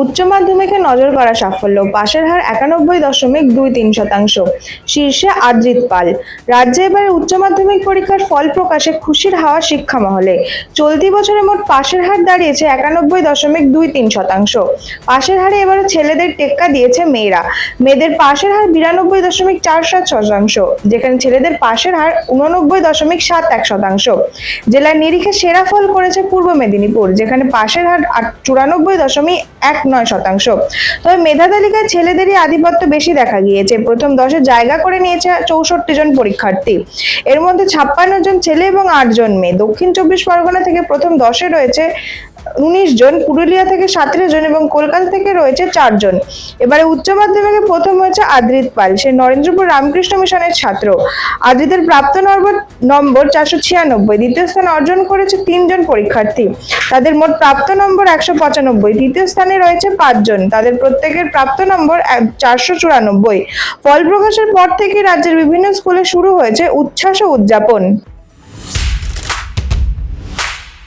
উচ্চ মাধ্যমিকে নজর করা সাফল্য, পাশের হার 91.23%। শীর্ষে আদ্রিত পাল। রাজ্যে এবারে উচ্চ মাধ্যমিক পরীক্ষার ফল প্রকাশে খুশির হাওয়া শিক্ষা মহলে। চলতি বছরে মোট পাশের হার দাঁড়িয়েছে 91.23%। পাশের হারে এবারে ছেলেদের টেক্কা দিয়েছে মেয়েরা। মেয়েদের পাশের হার 92.47%, যেখানে ছেলেদের পাশের হার 89.71%। জেলার নিরিখে সেরা ফল করেছে পূর্ব মেদিনীপুর, যেখানে পাশের হার 94.19%। তবে মেধা তালিকায় ছেলেদেরই আধিপত্য বেশি দেখা গিয়েছে। প্রথম 10-এ জায়গা করে নিয়েছে 64 জন পরীক্ষার্থী। এর মধ্যে 56 জন ছেলে এবং 8 জন মেয়ে। দক্ষিণ 24 পরগনা থেকে প্রথম 10-এ রয়েছে 19 জন, পুরুলিয়া থেকে 17 জন এবং কলকাতা থেকে রয়েছে 4 জন। এবারে উচ্চ মাধ্যমিকে প্রথম হয়েছে আদ্রিত পাল। সে নরেন্দ্রপুর রামকৃষ্ণ মিশনের ছাত্র। আদ্রিতের প্রাপ্ত নম্বর 496। দ্বিতীয় স্থান অর্জন করেছে 3 জন পরীক্ষার্থী। তাদের মোট প্রাপ্ত নম্বর 195। তৃতীয় স্থানে রয়েছে 5 জন। তাদের প্রত্যেকের প্রাপ্ত নম্বর 494। ফল প্রকাশের পর থেকে রাজ্যের বিভিন্ন স্কুলে শুরু হয়েছে উচ্ছ্বাস ও উদযাপন।